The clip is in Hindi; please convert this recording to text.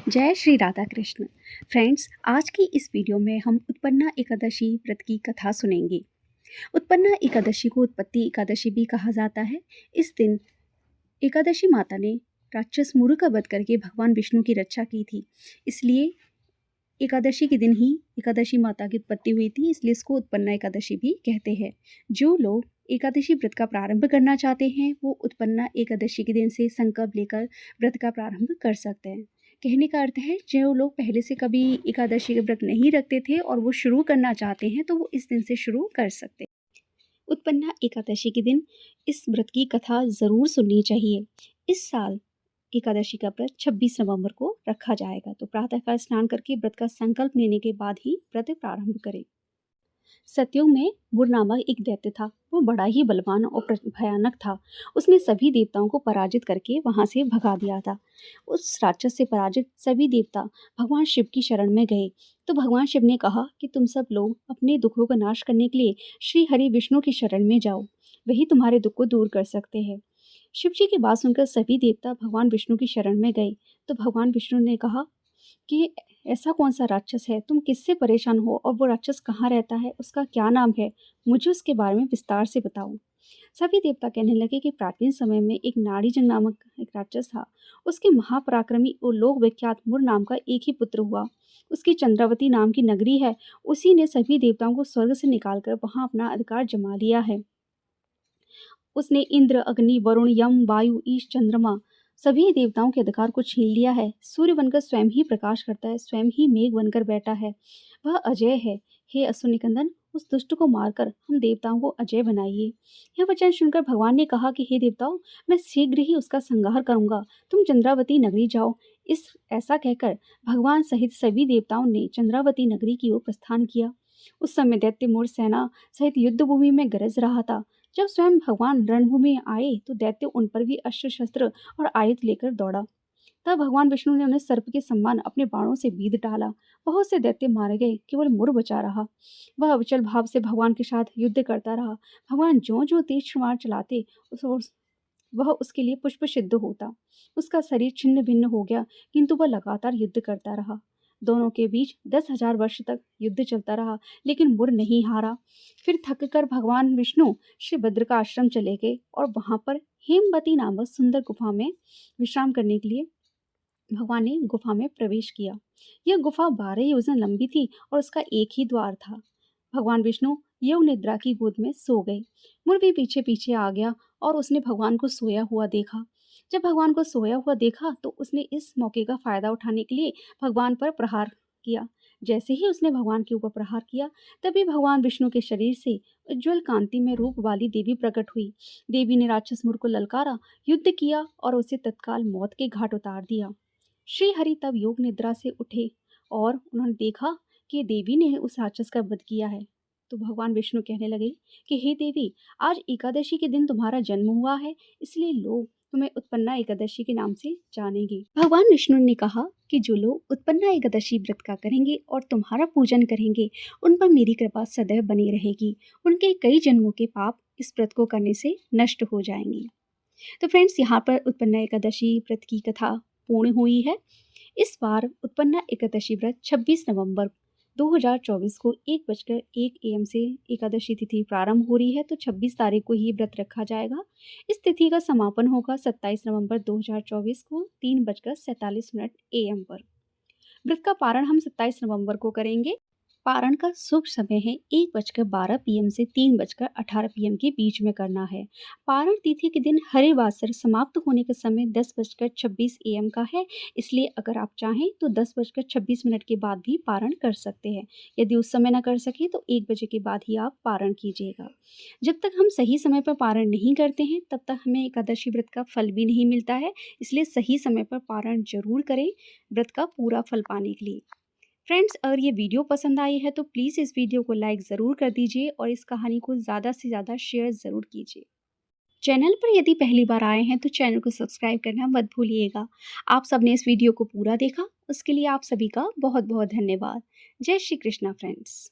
जय श्री राधा कृष्ण। फ्रेंड्स, आज की इस वीडियो में हम उत्पन्ना एकादशी व्रत की कथा सुनेंगे। उत्पन्ना एकादशी को उत्पत्ति एकादशी भी कहा जाता है। इस दिन एकादशी माता ने राक्षस मुरु का वध करके भगवान विष्णु की रक्षा की थी। इसलिए एकादशी के दिन ही एकादशी माता की उत्पत्ति हुई थी, इसलिए इसको उत्पन्ना एकादशी भी कहते हैं। जो लोग एकादशी व्रत का प्रारंभ करना चाहते हैं वो उत्पन्ना एकादशी के दिन से संकल्प लेकर व्रत का प्रारंभ कर सकते हैं। कहने का अर्थ है, जो लोग पहले से कभी एकादशी का व्रत नहीं रखते थे और वो शुरू करना चाहते हैं तो वो इस दिन से शुरू कर सकते हैं। उत्पन्ना एकादशी के दिन इस व्रत की कथा ज़रूर सुननी चाहिए। इस साल एकादशी का व्रत 26 नवंबर को रखा जाएगा, तो प्रातःकाल स्नान करके व्रत का संकल्प लेने के बाद ही व्रत प्रारंभ करें। सतयुग में मुर नामक एक दैत्य था। वो बड़ा ही बलवान और भयानक था। उसने सभी देवताओं को पराजित करके वहां से भगा दिया था। उस राक्षस से पराजित सभी देवता भगवान शिव की शरण में गए। तो भगवान शिव ने कहा कि तुम सब लोग अपने दुखों का नाश करने के लिए श्री हरि विष्णु की शरण में जाओ, वही तुम्हारे दुख को दूर कर सकते हैं। शिव जी की बात सुनकर सभी देवता भगवान विष्णु की शरण में गए। तो भगवान विष्णु ने कहा कि ऐसा कौन सा राक्षस है, तुम किससे परेशान हो और वो राक्षस कहाँ रहता है, उसका क्या नाम है, मुझे उसके बारे में विस्तार से बताओ। सभी देवता कहने लगे कि प्राचीन समय में एक नाड़ीजंग नामक एक राक्षस था। उसके महापराक्रमी और लोक विख्यात मुर नाम का एक ही पुत्र हुआ। उसकी चंद्रावती नाम की नगरी है। उसी ने सभी देवताओं को स्वर्ग से निकालकर वहां अपना अधिकार जमा लिया है। उसने इंद्र, अग्नि, वरुण, यम, वायु, ईश, चंद्रमा सभी देवताओं के अधिकार को छीन लिया है। सूर्य बनकर स्वयं ही प्रकाश करता है, स्वयं ही मेघ बनकर बैठा है। वह अजय है। हे असुर निकंदन, उस दुष्ट को मारकर हम देवताओं को अजय बनाइए। यह वचन सुनकर भगवान ने कहा कि हे देवताओं, मैं शीघ्र ही उसका संहार करूंगा। तुम चंद्रावती नगरी जाओ। इस ऐसा कहकर भगवान सहित सभी देवताओं ने चंद्रावती नगरी की ओर प्रस्थान किया। उस समय दैत्य मोर सेना सहित युद्ध भूमि में गरज रहा था। जब स्वयं भगवान रणभूमि में आए तो दैत्य उन पर भी अस्त्र शस्त्र और आयुध लेकर दौड़ा। तब भगवान विष्णु ने उन्हें सर्प के समान अपने बाणों से बीध डाला। बहुत से दैत्य मारे गए, केवल मुर बचा रहा। वह अविचल भाव से भगवान के साथ युद्ध करता रहा। भगवान जो जो तीक्ष्ण बाण चलाते वह उसके लिए पुष्प सिद्ध होता। उसका शरीर छिन्न भिन्न हो गया, किंतु वह लगातार युद्ध करता रहा। दोनों के बीच 10,000 वर्ष तक युद्ध चलता रहा, लेकिन मुर नहीं हारा। फिर थक कर भगवान विष्णु श्री भद्र का आश्रम चले गए और वहां पर हेमवती नामक सुंदर गुफा में विश्राम करने के लिए भगवान ने गुफा में प्रवेश किया। यह गुफा 12 योजन लंबी थी और उसका एक ही द्वार था। भगवान विष्णु योग निद्रा की गोद में सो गए। मुर भी पीछे पीछे आ गया और उसने भगवान को सोया हुआ देखा। जब भगवान को सोया हुआ देखा तो उसने इस मौके का फायदा उठाने के लिए भगवान पर प्रहार किया। जैसे ही उसने भगवान के ऊपर प्रहार किया, तभी भगवान विष्णु के शरीर से उज्ज्वल कांति में रूप वाली देवी प्रकट हुई। देवी ने राक्षस मुर को ललकारा, युद्ध किया और उसे तत्काल मौत के घाट उतार दिया। श्री हरि तब योग निद्रा से उठे और उन्होंने देखा कि देवी ने उस राक्षस का वध किया है। तो भगवान विष्णु कहने लगे कि हे देवी, आज एकादशी के दिन तुम्हारा जन्म हुआ है, इसलिए लोग तुम्हें उत्पन्ना एकादशी के नाम से जानेंगे। भगवान विष्णु ने कहा कि जो लोग उत्पन्ना एकादशी व्रत का करेंगे और तुम्हारा पूजन करेंगे, उन पर मेरी कृपा सदैव बनी रहेगी। उनके कई जन्मों के पाप इस व्रत को करने से नष्ट हो जाएंगे। तो फ्रेंड्स, यहाँ पर उत्पन्ना एकादशी व्रत की कथा पूर्ण हुई है। इस बार उत्पन्ना एकादशी व्रत 26 नवंबर 2024 को 1:01 AM से एकादशी तिथि प्रारंभ हो रही है, तो 26 तारीख को ही व्रत रखा जाएगा। इस तिथि का समापन होगा 27 नवंबर 2024 को 3:47 AM पर। व्रत का पारण हम 27 नवंबर को करेंगे। पारण का शुभ समय है 1:12 PM से 3:18 PM के बीच में करना है। पारण तिथि के दिन हरिवासर समाप्त होने का समय 10:26 AM का है, इसलिए अगर आप चाहें तो 10:26 के बाद भी पारण कर सकते हैं। यदि उस समय ना कर सके तो 1 बजे के बाद ही आप पारण कीजिएगा। जब तक हम सही समय पर पारण नहीं करते हैं तब तक हमें एकादशी व्रत का फल भी नहीं मिलता है, इसलिए सही समय पर पारण जरूर करें व्रत का पूरा फल पाने के लिए। फ्रेंड्स, अगर ये वीडियो पसंद आई है तो प्लीज़ इस वीडियो को लाइक ज़रूर कर दीजिए और इस कहानी को ज़्यादा से ज़्यादा शेयर ज़रूर कीजिए। चैनल पर यदि पहली बार आए हैं तो चैनल को सब्सक्राइब करना मत भूलिएगा। आप सबने इस वीडियो को पूरा देखा, उसके लिए आप सभी का बहुत बहुत धन्यवाद। जय श्री कृष्णा फ्रेंड्स।